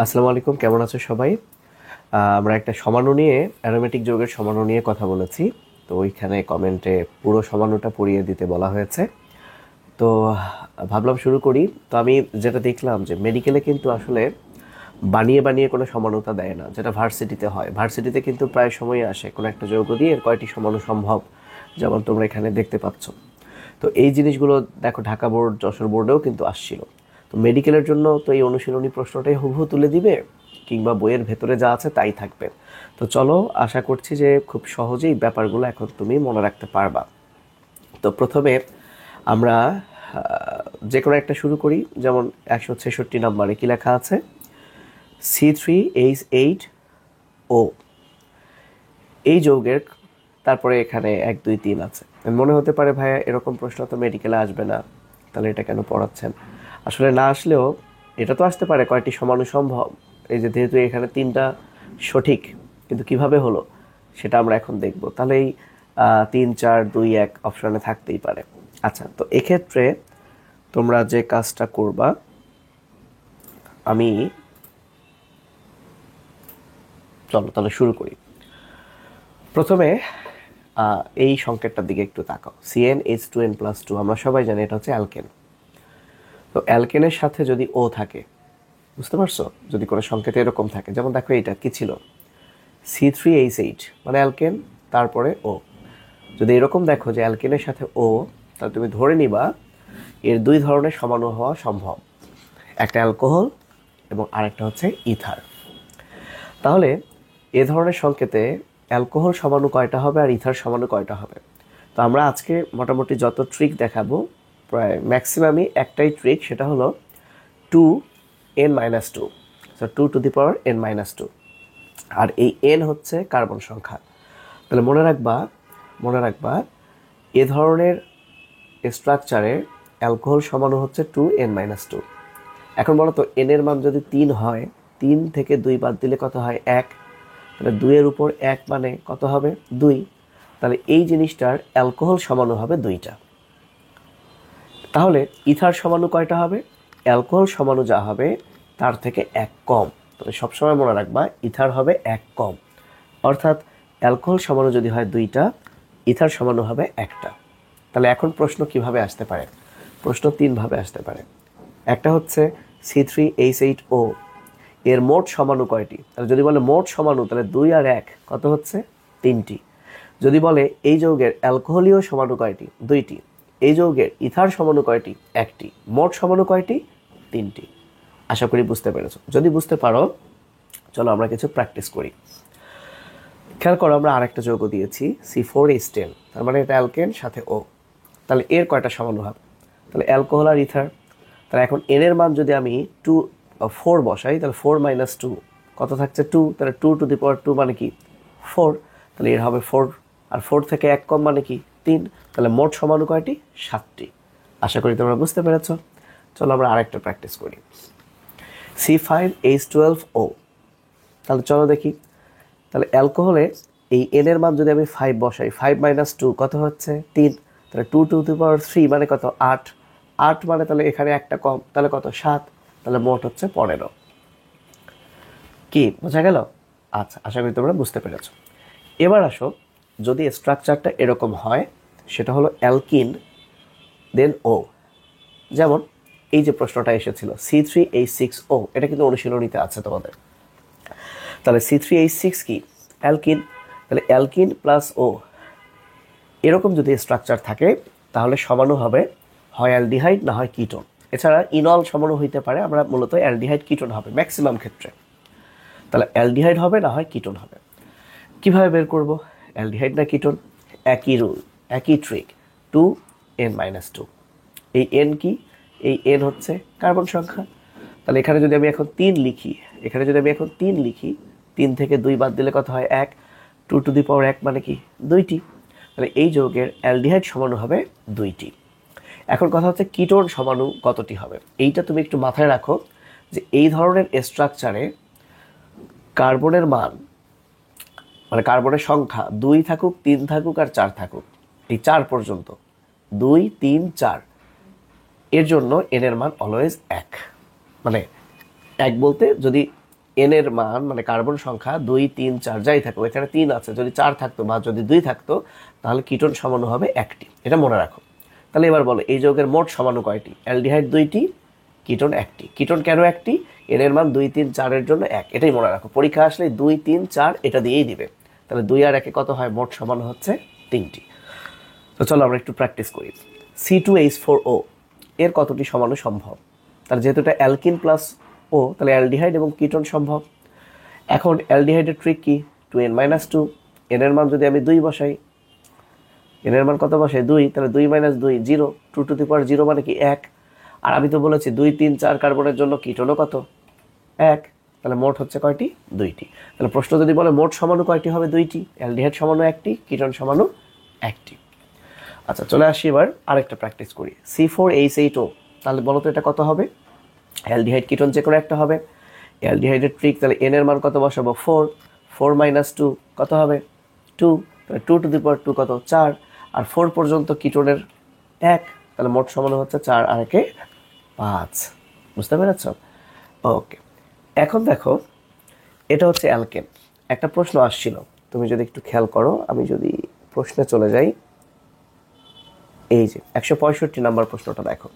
আসসালামু আলাইকুম, কেমন আছো সবাই? আমরা একটা সমাণু নিয়ে, অ্যারোমেটিক যৌগের সমাণু নিয়ে কথা বলেছি। তো ওইখানে কমেন্টে পুরো সমাণুটা পড়িয়ে দিতে বলা হয়েছে। তো ভাবলাম শুরু করি। তো আমি যেটা দেখলাম যে মেডিকেলে কিন্তু আসলে বানিয়ে বানিয়ে কোনো সমাণুতা দেয় না, যেটা ভার্সিটিতে হয়। ভার্সিটিতে কিন্তু প্রায় সময়ই আসে কোনো একটা যৌগ দিয়ে এর কয়টি সমাণু সম্ভব, যেমন তোমরা এখানে দেখতে পাচ্ছ। তো এই জিনিসগুলো দেখো ঢাকা বোর্ড, যশোর বোর্ডেও কিন্তু আসছিল। তো মেডিকেলের জন্য তো এই অনুশীলনী প্রশ্নটাই হুবহু তুলে দিবে, কিংবা বইয়ের ভেতরে যা আছে তাই থাকবে। তো চলো, আশা করছি যে খুব সহজেই ব্যাপারগুলো এখন তুমি মনে রাখতে পারবা। তো প্রথমে আমরা যে কোনো একটা শুরু করি। যেমন 166 নম্বরে কি লেখা আছে? C3H8O। এই যৌগের তারপরে এখানে 1 2 3 আছে। মনে হতে পারে ভাইয়া এরকম প্রশ্ন তো মেডিকেলে আসবে না, তাহলে এটা কেন পড়াচ্ছেন? আসলে না আসলেও এটা তো আসতে পারে কয়টি সমাণু সম্ভব। এই যে যেহেতু এখানে 3টা সঠিক, কিন্তু কিভাবে হলো সেটা আমরা এখন দেখব। তাহলে এই 3 4 2 1 অপশনে থাকতেই পারে। আচ্ছা, তো এক্ষেত্রে তোমরা যে কাজটা করবা, আমি চলো তাহলে শুরু করি। প্রথমে এই সংকেতটার দিকে একটু তাকাও। CnH2n+2, আমরা সবাই জানি এটা হচ্ছে অ্যালকেন। তো অ্যালকেনের সাথে যদি ও থাকে, বুঝতে পারছো? যদি কোনো সংকেত এরকম থাকে, যেমন দেখো এইটা কি ছিল, C3H8 মানে অ্যালকেন, তারপরে ও। যদি এরকম দেখো যে অ্যালকেনের সাথে ও, তাহলে তুমি ধরে নিবা এর 2 ধরনের সমাণু হওয়া সম্ভব, একটা অ্যালকোহল এবং আরেকটা হচ্ছে ইথার। তাহলে এ ধরনের সংকেতে অ্যালকোহল সমাণু কয়টা হবে আর ইথার সমাণু কয়টা হবে? তো আমরা আজকে মোটামুটি যত ট্রিক দেখাবো, প্রায় ম্যাক্সিমামই একটাই ট্রিক, সেটা হলো 2n-2, সো 2n-2। আর এই n হচ্ছে কার্বন সংখ্যা। তাহলে মনে রাখবা এ ধরনের স্ট্রাকচারে অ্যালকোহল সমাণু হচ্ছে 2n-2। এখন বলো তো, n এর মান যদি 3 হয়, 3 থেকে 2 বাদ দিলে কত হয়? 1। তাহলে 2 এর উপর 1 মানে কত হবে? 2। তাহলে এই জিনিসটার অ্যালকোহল সমাণু হবে 2টা। তাহলে ইথার সমাণু কয়টা হবে? অ্যালকোহল সমাণু যা হবে তার থেকে 1 কম। তাহলে সবসময় মনে রাখবা ইথার হবে 1 কম। অর্থাৎ অ্যালকোহল সমাণু যদি হয় 2টা, ইথার সমাণু হবে 1টা। তাহলে এখন প্রশ্ন কিভাবে আসতে পারে? প্রশ্ন 3 ভাবে আসতে পারে। একটা হচ্ছে C3H8O এর মোট সমাণু কয়টি? তাহলে যদি বলে মোট সমাণু, তাহলে 2 আর 1 কত হচ্ছে? 3টি। যদি বলে এই যৌগের অ্যালকোহলীয় সমাণু কয়টি? 2টি। এই যৌগের ইথার সমাণু কয়টি? 1টি। মোট সমাণু কয়টি? 3টি। আশা করি বুঝতে পেরেছো। যদি বুঝতে পারো, চলো আমরা কিছু প্র্যাকটিস করি। খেয়াল করো, আমরা আরেকটা যৌগ দিয়েছি C4H10, তার মানে এটা অ্যালকেন সাথে ও। তাহলে এর কয়টা সমাণু হবে? তাহলে অ্যালকোহল আর ইথার। তাহলে এখন এন এর মান যদি আমি 4 বসাই, তাহলে 4 - 2 কত থাকছে? 2। তাহলে 2 মানে কি? 4। তাহলে এর হবে 4, আর 4 থেকে 1 কম মানে কি? 3। তাহলে মোট সমাণু কয়টি? 7টি। আশা করি তোমরা বুঝতে পেরেছো। চলো আমরা আরেকটা প্র্যাকটিস করি। C5H12O। তাহলে চলো দেখি। তাহলে অ্যালকোহলে এই এন এর মান যদি আমি 5 বসাই, 5 - 2 কত হচ্ছে? 3। তাহলে 2 মানে কত? 8। 8 মানে তাহলে এখানে একটা কম, তাহলে কত? 7। তাহলে মোট হচ্ছে 15। কি বোঝা গেল? আচ্ছা, আশা করি তোমরা বুঝতে পেরেছো। এবার আসো, যদি স্ট্রাকচারটা এরকম হয়, সেটা হলো অ্যালকিন দেন ও। যেমন এই যে প্রশ্নটা এসেছিল C3H6O, এটা কিন্তু অনুশীলনীতে আছে তোমাদের। তাহলে C3H6 কি? অ্যালকিন। তাহলে অ্যালকিন প্লাস ও, এরকম যদি স্ট্রাকচার থাকে, তাহলে সমাণু হবে হয় অ্যালডিহাইড না হয় কিটোন। এছাড়া ইনল সমাণু হইতে পারে, আমরা মূলত অ্যালডিহাইড কিটোন হবে ম্যাক্সিমাম ক্ষেত্রে। তাহলে অ্যালডিহাইড হবে না হয় কিটোন হবে। কিভাবে বের করব অ্যালডিহাইড না কিটোন? একই রুল, একই ট্রিক, 2n-2। এই এন কি? এই এন হচ্ছে কার্বন সংখ্যা। তাহলে এখানে যদি আমি এখন 3 লিখি, 3 থেকে 2 বাদ দিলে কত হয়? 1। 2 মানে কি? 2টি। তাহলে এই যৌগের অ্যালডিহাইড সমাণু হবে 2টি। এখন কথা হচ্ছে কিটোন সমাণু কতটি হবে? এইটা তুমি একটু মাথায় রাখো যে এই ধরনের স্ট্রাকচারে কার্বনের মান, মানে কার্বনের সংখ্যা 2 থাকুক, 3 থাকুক আর 4 থাকুক, এই 4 পর্যন্ত, 2 3 4, এর জন্য এন এর মান অলওয়েজ 1। মানে 1 বলতে যদি এন এর মান মানে কার্বন সংখ্যা 2 3 4 যাই থাকো, এখানে 3 আছে, যদি 4 থাকতো বা যদি 2 থাকতো তাহলে কিটোন সমাণু হবে 1টি। এটা মনে রাখো। তাহলে এবার বলো এই যৌগের মোট সমাণু কয়টি? অ্যালডিহাইড 2টি, কিটোন 1টি। কিটোন কেন 1টি? এন এর মান 2 3 4 এর জন্য 1, এটাই মনে রাখো। পরীক্ষা আসলে 2 3 4 এটা দিয়েই দিবে। তাহলে 2 আর 1 কত হয়? মোট সমাণু হচ্ছে 3টি। তো চলো আমরা একটু প্র্যাকটিস করি। C2H4O এর কতটি সমাণু সম্ভব? তাহলে যেহেতু এটা অ্যালকিন প্লাস ও, তাহলে অ্যালডিহাইড এবং কিটোন সম্ভব। এখন অ্যালডিহাইডের ট্রিক কি? 2n-2, এন এর মান যদি আমি 2 বসাই, এন এর মান কত বসাই? 2, তাহলে 2 - 2 0, 2 টু দি পাওয়ার 0 মানে কি 1। আর আমি তো বলেছি 2 3 4 কার্বনের জন্য কিটোনও কত? 1। তাহলে মোট হচ্ছে কয়টি? 2টি। তাহলে প্রশ্ন যদি বলে মোট সমাণু কয়টি হবে? 2টি। অ্যালডিহাইড সমাণু 1টি, কিটোন সমাণু 1টি। আচ্ছা চলে আসি এবার আরেকটা প্র্যাকটিস করি। C4H8O, তাহলে বলো তো এটা কত হবে? অ্যালডিহাইড কিটোন যে কোনো একটা হবে। অ্যালডিহাইডের ট্রিক, তাহলে এন এর মান কত বসাবো? 4, 4 - 2 কত হবে? 2, তাহলে 2 টু দি পাওয়ার 2 কত? 4, আর 4 পর্যন্ত কিটোনের 1, তাহলে মোট সমান হচ্ছে 4 আর 1 5। বুঝতে পেরেছ? ওকে, এখন দেখো এটা হচ্ছে অ্যালকেন। একটা প্রশ্ন আসছিল, তুমি যদি একটু খেয়াল করো, আমি যদি প্রশ্নে চলে যাই, এই যে 165 নাম্বার প্রশ্নটা দেখো।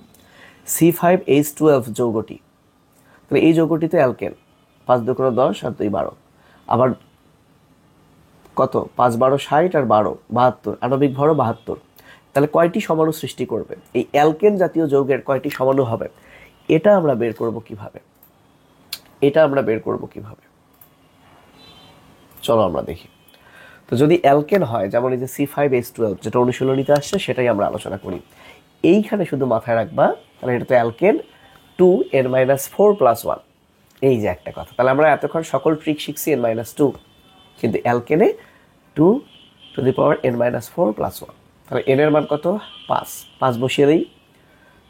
C5H12 যৌগটি, তাহলে এই যৌগটিতে অ্যালকেন, 5 2 10 আর 2 12, আবার কত? 5 12 60 আর 12 72, আণবিক ভরও 72। তাহলে কয়টি সমাণু সৃষ্টি করবে? এই অ্যালকেন জাতীয় যৌগের কয়টি সমাণু হবে? এটা আমরা বের করব কিভাবে? চলো আমরা দেখি। তো যদি অ্যালকেন হয়, যেমন এই যে C5H12 যেটা অনুশীলনীতে আসছে, সেটাই আমরা আলোচনা করি। এইখানে শুধু মাথায় রাখবা, তাহলে এটা তো অ্যালকেন 2n-4 + 1। এই যে একটা কথা, তাহলে আমরা এতক্ষণ সকল ট্রিক শিখছি n-2, কিন্তু অ্যালকেনে 2 টু দি পাওয়ার n-4 + 1। তাহলে n এর মান কত? 5, 5 বসিয়ে দিই।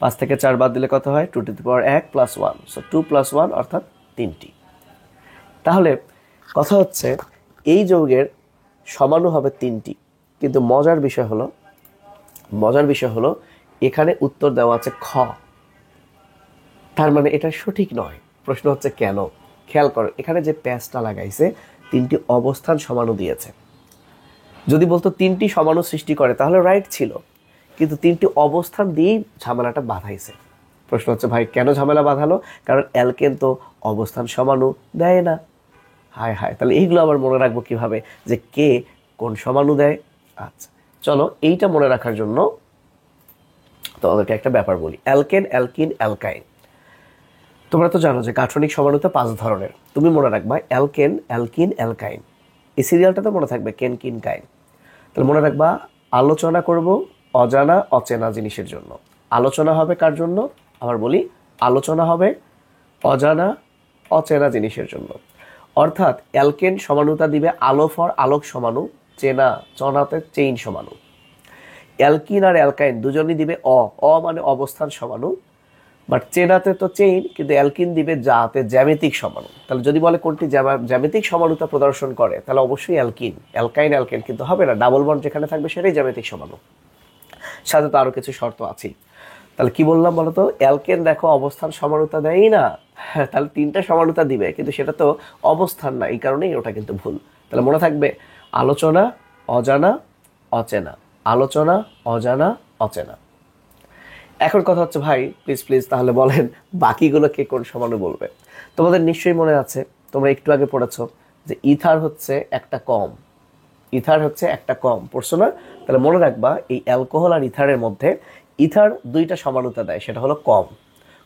5 থেকে 4 বাদ দিলে কত হয়? 2 টু দি পাওয়ার 1 + 1, সো 2 + 1 অর্থাৎ 3টি। তাহলে কথা হচ্ছে এই যৌগের সমাণু হবে 3টি, কিন্তু মজার বিষয় হলো এখানে উত্তর দেওয়া আছে খ, তার মানে এটা সঠিক নয়। প্রশ্ন হচ্ছে কেন? খেয়াল করো, এখানে যে প্যাচটা লাগাইছে 3টি অবস্থান সমাণু দিয়েছে। যদি বলতো 3টি সমাণু সৃষ্টি করে তাহলে রাইট ছিল, কিন্তু 3টি অবস্থান দিয়েই ঝামেলাটা বাঁধাইছে। প্রশ্ন হচ্ছে ভাই কেন ঝামেলা বাঁধালো? কারণ অ্যালকেন তো অবস্থান সমাণু দেয় না। হায় হায়, তাহলে এইগুলো আবার মনে রাখবো কিভাবে যে কে কোন সমাণু দেয়? আচ্ছা চলো, এইটা মনে রাখার জন্য তোমাদেরকে একটা ব্যাপার বলি। অ্যালকেন, অ্যালকিন, অ্যালকাইন, তোমরা তো জানো যে গাঠনিক সমাণুতা 5 ধরনের। তুমি মনে রাখবা অ্যালকেন, অ্যালকিন, অ্যালকাইন। এই সিরিয়ালটা তো মনে থাকবে, কেন কিন কাইন। তাহলে মনে রাখবা আলোচনা করব অজানা অচেনা জিনিসের জন্য। আলোচনা হবে কার জন্য? আবার বলি, আলোচনা হবে অজানা অচেনা জিনিসের জন্য। অর্থাৎ অ্যালকেন সমানুতা দিবে আলো ফর আলোক সমাণু, চেনা চনাতে চেইন সমাণু। অ্যালকিন আর অ্যালকাইন দুজনই দিবে অ মানে অবস্থান সমাণু, বাট চেনাতে তো চেইন, কিন্তু অ্যালকিন দিবে যাতে জ্যামিতিক সমাণু। তাহলে যদি বলে কোনটি জ্যামিতিক সমানুতা প্রদর্শন করে, তাহলে অবশ্যই অ্যালকিন। অ্যালকাইন অ্যালকেন কিন্তু হবে না, ডাবল বন্ড যেখানে থাকবে সেটাই জ্যামিতিক সমাণু। সাথে তো আরো কিছু শর্ত আছে। তাহলে কি বললাম বলতো? অ্যালকেন দেখো অবস্থান সমানুতা দেয়ই না, তাহলে 3টা সমানুতা দিবে, কিন্তু সেটা তো অবস্থান না, এই কারণেই ওটা কিন্তু ভুল। তাহলে মনে থাকবে আলোচনা অজানা অচেনা, আলোচনা অজানা অচেনা। এখন কথা হচ্ছে ভাই প্লিজ তাহলে বলেন বাকিগুলো কে কোন সমাণু বলবে? তোমাদের নিশ্চয়ই মনে আছে, তোমরা একটু আগে পড়েছো যে ইথার হচ্ছে একটা কম, পড়ছো না? তাহলে মনে রাখবা এই অ্যালকোহল আর ইথারের মধ্যে ইথার 2টা সমানুতা দেয়, সেটা হলো কম।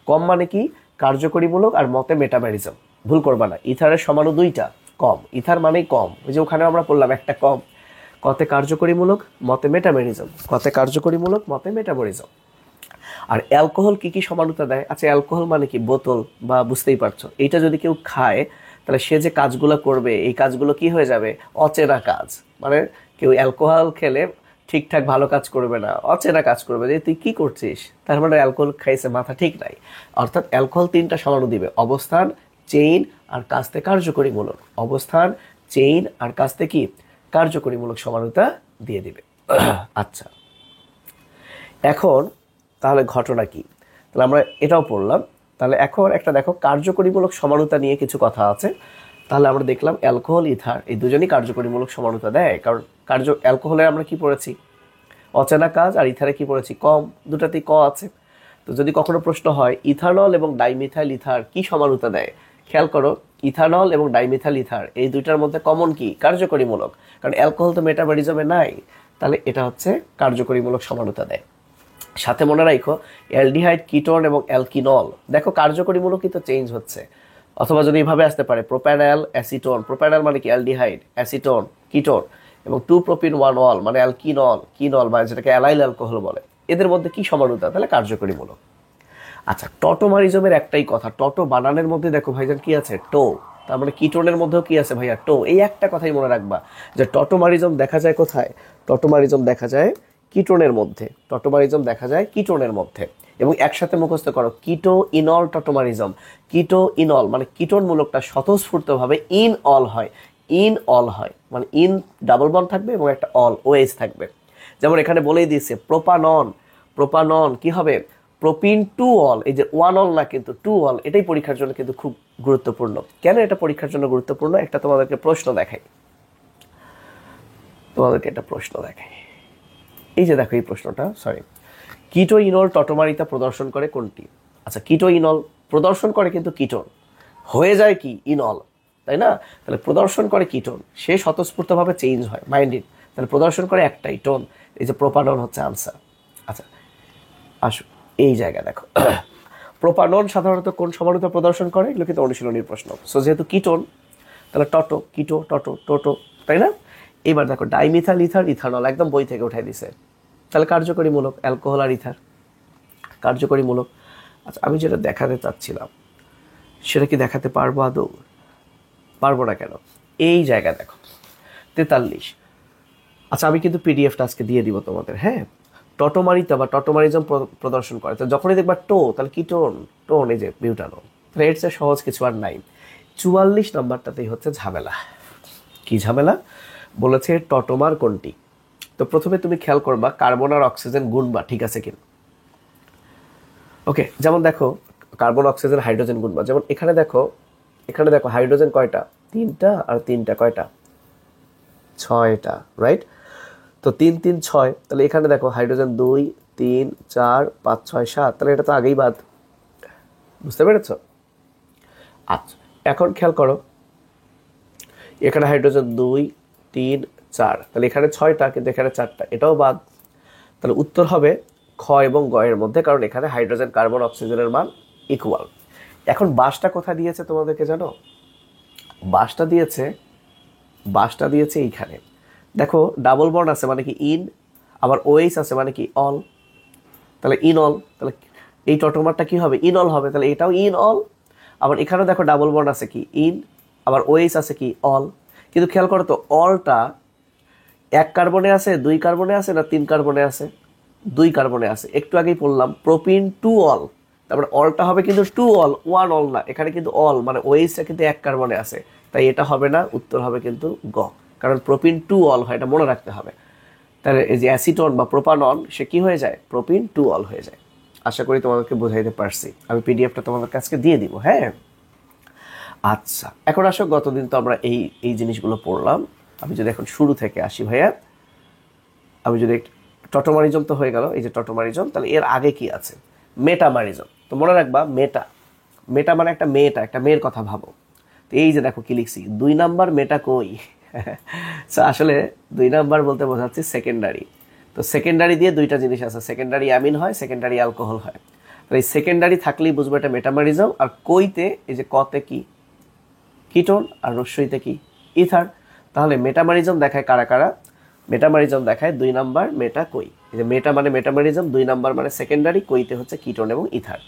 কম মানে কি? কার্যকরীমূলক আর মতে মেটামেরিজম। ভুল করবা না, ইথারের সমাণু 2টা, কম। ইথার মানেই কম, ওই যে ওখানে আমরা বললাম একটা কম। কতে কার্যকরীমূলক, মতে মেটামেরিজম, কতে কার্যকরীমূলক, মতে মেটাবলিজম। আর অ্যালকোহল কি কি সমানুতা দেয়? আচ্ছা অ্যালকোহল মানে কি? বোতল, বা বুঝতেই পারছো, এইটা যদি কেউ খায় তাহলে সে যে কাজগুলো করবে এই কাজগুলো কি হয়ে যাবে? অচেনা কাজ। মানে কেউ অ্যালকোহল খেলে ঠিকঠাক ভালো কাজ করবে না, অচেনা কাজ করবে, যে তুই কি করছিস, তার মানে অ্যালকোহল খাইছে, মাথা ঠিক নাই। অর্থাৎ অ্যালকোহল 3টা সমাণু দিবে, অবস্থান, চেইন আর কাজতে কার্যকরীমূলক। অবস্থান, চেইন আর কাজতে কি? কার্যকরীমূলক সমানুতা দিয়ে দিবে। আচ্ছা এখন তাহলে ঘটনা কি? তাহলে আমরা এটাও পড়লাম তাহলে এখন একটা দেখো কার্যকরীমূলক সমানুতা নিয়ে কিছু কথা আছে। তাহলে আমরা দেখলাম অ্যালকোহল ইথার এই দুজনই কার্যকরীমূলক সমানুতা দেয়, কারণ অ্যালকোহলে আমরা কি পড়েছি অচেনা কাজ, আর ইথারে কি পড়েছি কম, দুটাতেই ক আছে। তো যদি কখনো প্রশ্ন হয় ইথানল এবং ডাইমিথাইল ইথার কি সমানুতা দেয়, খেয়াল করো ইথানল এবং ডাইমিথাইল ইথার এই দুইটার মধ্যে কমন কি কার্যকরীমূলক, কারণ অ্যালকোহল তো মেটাবলিজমে নাই, তাহলে এটা হচ্ছে কার্যকরীমূলক সমানুতা দেয়। সাথে মনে রাখো অ্যালডিহাইড কিটোন এবং অ্যালকিনল, দেখো কার্যকরীমূলক কিন্তু চেঞ্জ হচ্ছে, অথবা যদি এইভাবে আসতে পারে প্রোপ্যানল অ্যাসিটোন, প্রোপ্যানল মানে কি অ্যালডিহাইড, অ্যাসিটোন কিটোন, এবং 2-propene-1-ol মানে অ্যালকিনল কিনল বা যেটাকে অ্যালাইল অ্যালকোহল বলে, এদের মধ্যে কি সমানুতা, তাহলে কার্যকরীমূলক। আচ্ছা টটোমারিজমের একটাই কথা, টটো বানানের মধ্যে দেখো ভাইজান কি আছে টো, তার মানে কিটোনের মধ্যেও কি আছে ভাইয়া টো, এই একটা কথাই মনে রাখবা যে টটোমারিজম দেখা যায় কোথায়, টটোমারিজম দেখা যায় কিটোনের মধ্যে, টটোমারিজম দেখা যায় কিটোনের মধ্যে। এবং একসাথে মুখস্থ করো কিটো ইনল টটোমারিজম, কিটো ইনল মানে কিটোন মূলকটা স্বতঃস্ফূর্তভাবে ইন অল হয়, ইন অল হয় মানে ইন ডাবল বন্ড থাকবে এবং একটা অল ওএইচ থাকবে। যেমন এখানে বলেই দিয়েছে প্রোপানন, প্রোপানন কি হবে প্রোপিন টু অল, এই যে ওয়ান অল না কিন্তু টু অল, এটাই পরীক্ষার জন্য কিন্তু খুব গুরুত্বপূর্ণ। কেন এটা পরীক্ষার জন্য গুরুত্বপূর্ণ, একটা তোমাদেরকে প্রশ্ন দেখাই, তোমাদেরকে একটা প্রশ্ন দেখাই, এই যে দেখো এই প্রশ্নটা, সরি কিটো ইনল টটোমারিতা প্রদর্শন করে কোনটি। আচ্ছা কিটো ইনল প্রদর্শন করে কিন্তু কিটোন, হয়ে যায় কি ইনল, তাই না, তাহলে প্রদর্শন করে কিটোন, সে স্বতঃস্ফূর্তভাবে চেঞ্জ হয় মাইন্ডেড, তাহলে প্রদর্শন করে একটাই টোন, এই যে প্রোপানন হচ্ছে আনসার। আচ্ছা আসো এই জায়গা দেখো প্রোপানন সাধারণত কোন সমানুতা প্রদর্শন করে, এগুলো কিন্তু অনুশীলনীর প্রশ্ন। সো যেহেতু কিটোন তাহলে টটো কিটো টটো টোটো, তাই না। এবার দেখো ডাইমিথাইল ইথার ইথানল একদম বই থেকে উঠাই দিছে, তাহলে কার্যকরীমূলক অ্যালকোহল আর ইথার কার্যকরীমূলক। আচ্ছা আমি যেটা দেখাতে চাচ্ছিলাম সেটা কি দেখাতে পারবো আদৌ, পারবো না কেন, এই জায়গা দেখো 43। আচ্ছা আমি কিন্তু পিডিএফটা আজকে দিয়ে দিব তোমাদের, হ্যাঁ। টটোমারিতা বা টটোমারিজম প্রদর্শন করে, তো যখনই দেখবা টো তাহলে কি টোন, টোন এই যে বিউটানল, তাহলে এর চেয়ে সহজ কিছু আর নাই। 44 নম্বরটাতেই হচ্ছে ঝামেলা, কি ঝামেলা বলেছে টটোমার কোনটি। তো প্রথমে তুমি খেয়াল করবা কার্বন আর অক্সিজেন গুণবা ঠিক আছে কিনা, ওকে। যেমন দেখো কার্বন অক্সিজেন হাইড্রোজেন গুণবা, যেমন এখানে দেখো, এখানে দেখো হাইড্রোজেন কয়টা, 3টা, আর 3টা কয়টা, 6টা, রাইট। তো 3 3 6, তাহলে এখানে দেখো হাইড্রোজেন 2 3 4 5 6 7, তাহলে এটা তো আগেই বাদ, বুঝতে পেরেছ। আচ্ছা এখন খেয়াল করো এখানে হাইড্রোজেন 2 3 4, তাহলে এখানে 6টা কিন্তু এখানে 4টা, এটাও বাদ। তাহলে উত্তর হবে খ এবং গ এর মধ্যে, কারণ এখানে হাইড্রোজেন কার্বন অক্সিজেনের মান ইকুয়াল। এখন বাসটা কোথায় দিয়েছে তোমাদেরকে জানো, বাসটা দিয়েছে এইখানে, দেখো ডাবল বন্ড আছে মানে কি ইন, আবার ওএইচ আছে মানে কি অল, তাহলে ইন অল, তাহলে এই টটোমারটা কি হবে ইন অল হবে, তাহলে এটাও ইন অল। আবার এখানেও দেখো ডাবল বন্ড আছে কি ইন, আবার ওএইচ আছে কি অল, কিন্তু খেয়াল করো তো অলটা 1 কার্বনে আছে 2 কার্বনে আছে না 3 কার্বনে আছে, 2 কার্বনে আছে, একটু আগেই বললাম প্রোপিন টু অল, তারপরে অলটা হবে কিন্তু টু অল ওয়ান অল না, এখানে কিন্তু অল মানে ওএইচটা কিন্তু 1 কার্বনে আছে, তাই এটা হবে না, উত্তর হবে কিন্তু গ, কারণ প্রোপিন টু অল হয়, এটা মনে রাখতে হবে। তাহলে এই যে অ্যাসিটন বা প্রোপানন সে কি হয়ে যায় প্রোপিন টু অল হয়ে যায়। আশা করি তোমাদেরকে বোঝাইতে পারছি, আমি পিডিএফটা তোমাদের কাছে দিয়ে দিব, হ্যাঁ। আচ্ছা এখন আসো গতদিন তো আমরা এই এই জিনিসগুলো পড়লাম, আমি যদি এখন শুরু থেকে আসি ভাইয়া, আমি যদি টটোমারিজম তো হয়ে গেল, এই যে টটোমারিজম, তাহলে এর আগে কি আছে মেটামারিজম। তো মনে রাখবা মেটা, মেটা মানে একটা মেয়েটা, একটা মেয়ের কথা ভাবো। তো এই যে দেখো কি লিখছি 2 নাম্বার মেটা কই আসলে 2 নাম্বার বলতে বোঝাচ্ছি সেকেন্ডারি। তো সেকেন্ডারি দিয়ে দুইটা জিনিস আছে, সেকেন্ডারি অ্যামিন হয়, সেকেন্ডারি অ্যালকোহল হয়। তো এই সেকেন্ডারি থাকলেই বুঝবো এটা মেটামারিজম, আর কইতে এই যে কতে কি কিটোন আর রস্যইতে কি ইথার। তাহলে মেটামারিজম দেখায় কারা কারা, মেটামারিজম দেখায় 2 নাম্বার মেটা কই, এই যে মেটা মানে মেটামারিজম, 2 নাম্বার মানে সেকেন্ডারি, কইতে হচ্ছে কিটোন এবং ইথার।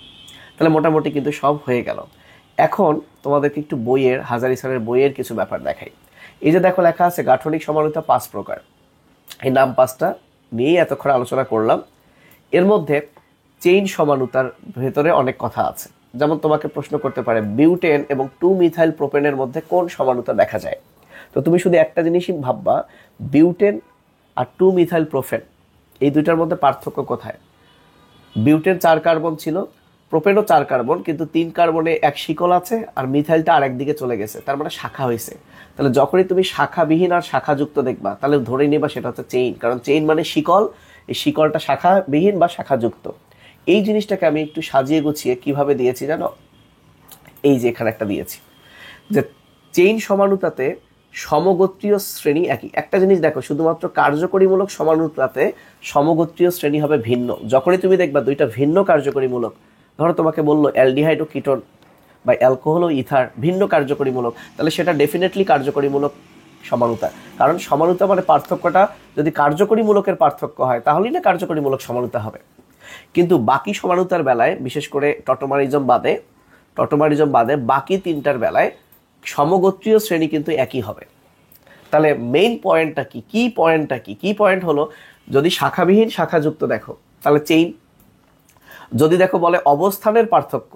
তাহলে মোটামুটি কিন্তু সব হয়ে গেল। এখন তোমাদেরকে একটু বইয়ের হাজারি স্যারের বইয়ের কিছু ব্যাপার দেখাই। এই যে দেখো লেখা আছে গাঠনিক সমানুতা 5 প্রকার, এই নাম 5টা নিয়েই এতক্ষণ আলোচনা করলাম। এর মধ্যে চেইন সমানুতার ভেতরে অনেক কথা আছে, যেমন তোমাকে প্রশ্ন করতে পারে বিউটেন এবং 2 মিথাইল প্রোপেনের মধ্যে কোন সমানুতা দেখা যায়। তো তুমি শুধু একটা জিনিসই ভাববা বিউটেন আর 2 মিথাইল প্রোপেন এই দুইটার মধ্যে পার্থক্য কোথায়। বিউটেন 4 কার্বন ছিল, প্রোপেনও 4 কার্বন, কিন্তু 3 কার্বনে এক শিকল আছে আর মিথাইলটা আর একদিকে চলে গেছে, তার মানে শাখা হয়েছে। তাহলে যখনই তুমি শাখাবিহীন আর শাখাযুক্ত দেখবা তাহলে ধরে নিবা সেটা হচ্ছে চেইন, কারণ চেইন মানে শিকল, এই শিকলটা শাখাবিহীন বা শাখাযুক্ত। এই জিনিসটাকে আমি একটু সাজিয়ে গুছিয়ে কিভাবে দিয়েছি জানো, এই যে এখানে একটা দিয়েছি যে চেইন সমানুতাতে সমগোত্রীয় শ্রেণী একই। একটা জিনিস দেখো, শুধুমাত্র কার্যকরীমূলক সমানুতাতে সমগোত্রীয় শ্রেণী হবে ভিন্ন। যখনই তুমি দেখবা দুইটা ভিন্ন কার্যকরীমূলক, ধরো তোমাকে বললো অ্যালডিহাইড ও কিটোন বা অ্যালকোহল ও ইথার ভিন্ন কার্যকরীমূলক, তাহলে সেটা ডেফিনেটলি কার্যকরীমূলক সমানুতা। কারণ সমানুতা মানে পার্থক্যটা যদি কার্যকরীমূলকের পার্থক্য হয় তাহলেই না কার্যকরীমূলক সমানুতা হবে। কিন্তু বাকি সমানুতার বেলায়, বিশেষ করে টটোমারিজম বাদে বাকি তিনটার বেলায় সমগোত্রীয় শ্রেণী কিন্তু একই হবে। তাহলে মেইন পয়েন্টটা কি, কি পয়েন্ট হলো, যদি শাখাবিহীন শাখাযুক্ত দেখো তাহলে চেইন। যদি দেখো বলে অবস্থানের পার্থক্য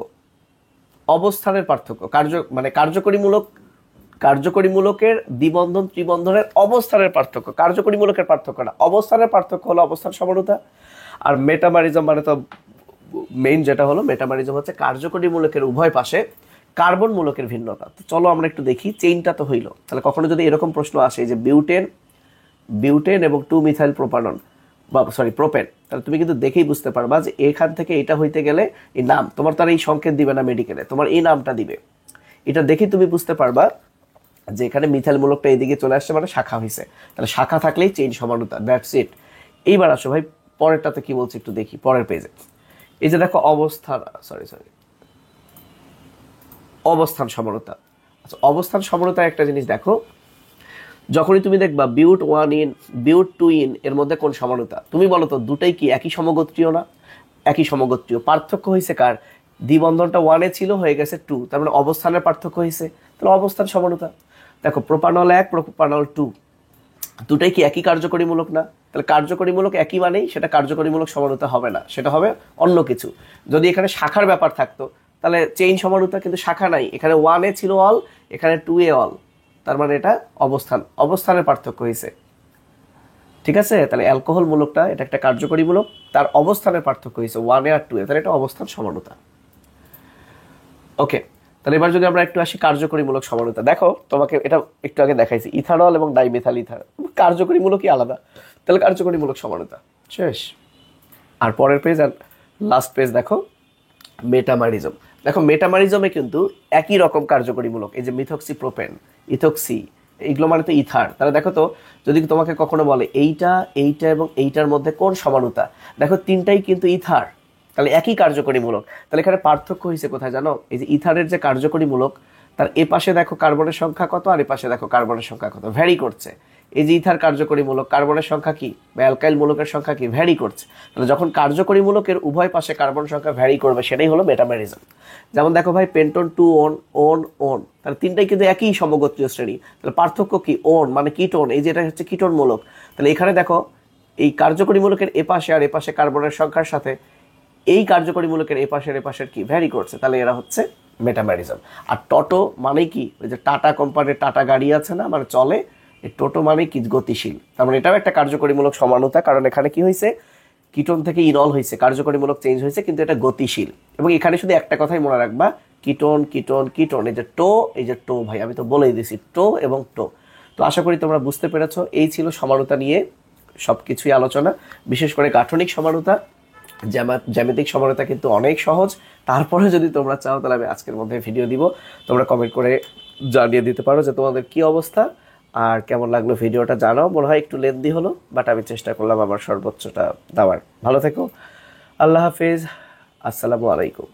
মানে কার্যকরীমূলকের দ্বিবন্ধন ত্রিবন্ধনের অবস্থানের পার্থক্য, কার্যকরীমূলকের পার্থক্য না, অবস্থানের পার্থক্য হলো অবস্থান সমানুতা। আর মেটামারিজম মানে তো মেইন যেটা হলো, মেটামারিজম হচ্ছে কার্যকরীমূলকের উভয় পাশে কার্বন মূলকের ভিন্নতা। তো চলো আমরা একটু দেখি, চেইনটা তো হইলো। তাহলে কখনো যদি এরকম প্রশ্ন আসে যে বিউটেন এবং 2 মিথাইল প্রোপানন বা প্রোপেন, তাহলে তুমি কিন্তু দেখেই বুঝতে পারবা যে এখান থেকে এটা হইতে গেলে এই নাম, তোমার তার এই সংকেত দিবে না মেডিকেলে, তোমার এই নামটা দিবে। এটা দেখে তুমি বুঝতে পারবা যে এখানে মিথাইল মূলকটা এইদিকে চলে আসছে, মানে শাখা হয়েছে। তাহলে শাখা থাকলেই চেইন সমানুতা, দ্যাটস ইট। এইবার আসো ভাই পরেরটাতে কি বলছে একটু দেখি, পরের পেজে। এই যে দেখো অবস্থান সমানুতা। আচ্ছা, অবস্থান সমানুতা একটা জিনিস দেখো, যখনই তুমি দেখবা বিউট 1 ইন বিউট 2 ইন এর মধ্যে কোন সমানুতা, তুমি বলো তো দুটাই কি একই সমগোত্রীয় না? একই সমগোত্রীয়। পার্থক্য হয়েছে কার, দ্বিবন্ধনটা 1-এ ছিল হয়ে গেছে 2, তার মানে অবস্থানের পার্থক্য হয়েছে, তাহলে অবস্থান সমানুতা। দেখো প্রোপানল 1 প্রোপানল 2 দুটাই কি একই কার্যকরীমূলক না? তাহলে কার্যকরীমূলক একই মানেই সেটা কার্যকরীমূলক সমানুতা হবে না, সেটা হবে অন্য কিছু। যদি এখানে শাখার ব্যাপার থাকতো তাহলে চেইন সমানুতা, কিন্তু শাখা নাই, এখানে 1-এ ছিল অল, এখানে 2-এ অল, তার মানে এটা অবস্থানের পার্থক্য হয়েছে। ঠিক আছে, তাহলে অ্যালকোহল মূলকটা এটা একটা কার্যকরীমূলক, তার অবস্থানের পার্থক্য হয়েছে 1-এ আর 2-এ, তাহলে এটা অবস্থান সমানুতা। ওকে, তাহলে এবার যদি আমরা একটু আসি কার্যকরীমূলক সমানুতা। দেখো তোমাকে এটা একটু আগে দেখাইছি, ইথানল এবং ডাইমিথাইল ইথার কার্যকরীমূলকই আলাদা, তাহলে কার্যকরীমূলক সমানুতা শেষ। আর পরের পেজ আর লাস্ট পেজ দেখো মেটামারিজম। দেখো মেটামারিজমে কিন্তু একই রকম কার্যকরীমূলক, এই যে মিথক্সি প্রোপেন, ইথক্সি, এইগুলো মানে তো ইথার। তাহলে দেখো তো যদি তোমাকে কখনো বলে এইটা এবং এইটার মধ্যে কোন সমানুতা, দেখো তিনটাই কিন্তু ইথার, তাহলে একই কার্যকরীমূলক। তাহলে এখানে পার্থক্য হয়েছে কোথায় জানো, এই যে ইথারের যে কার্যকরীমূলক তার এ পাশে দেখো কার্বনের সংখ্যা কত আর এ পাশে দেখো কার্বনের সংখ্যা কত, ভ্যারি করছে। এই যে ইথার কার্যকরীমূলক, কার্বনের সংখ্যা কি বা অ্যালকাইল মূলকের সংখ্যা কি, ভ্যারি করছে। তাহলে যখন কার্যকরীমূলকের উভয় পাশে কার্বন সংখ্যা ভ্যারি করবে সেটাই হলো মেটামেরিজম। যেমন দেখো ভাই পেন্টোন 2 ওন, তাহলে তিনটাই কিন্তু একই সমগোত্রীয় শ্রেণী, তাহলে পার্থক্য কি, ওন মানে কিটোন, এই যে এটা হচ্ছে কিটোন মূলক। তাহলে এখানে দেখো এই কার্যকরীমূলকের এ পাশে আর এ পাশে কার্বনের সংখ্যার সাথে এই কার্যকরীমূলকের এ পাশের কি ভ্যারি করছে, তাহলে এরা হচ্ছে মেটামেরিজম। আর টোটো মানে কি, ওই যে টাটা কোম্পানির টাটা গাড়ি আছে না, মানে চলে, এই টোটো মানে কি গতিশীল, তার মানে এটাও একটা কার্যকরীমূলক সমানুতা, কারণ এখানে কি হয়েছে কিটোন থেকে ইনল হয়েছে, কার্যকরীমূলক চেঞ্জ হয়েছে, কিন্তু এটা গতিশীল। এবং এখানে শুধু একটা কথাই মনে রাখবা, কিটোন, এই যে টো ভাই আমি তো বলেই দিছি, টো এবং টো। তো আশা করি তোমরা বুঝতে পেরেছো, এই ছিল সমানুতা নিয়ে সবকিছুই আলোচনা, বিশেষ করে গাঠনিক সমানুতা। জ্যামিতিক সমানুতা কিন্তু অনেক সহজ, তারপরে যদি তোমরা চাও তাহলে আমি আজকের মধ্যে ভিডিও দিব, তোমরা কমেন্ট করে জানিয়ে দিতে পারো যে তোমাদের কি অবস্থা আর কেমন লাগলো ভিডিওটা, জানাও। মনে হয় একটু লেন্দি হলো, বাট আমি চেষ্টা করলাম আমার সর্বোচ্চটা দেওয়ার। ভালো থেকো, আল্লাহ হাফিজ, আসসালামু আলাইকুম।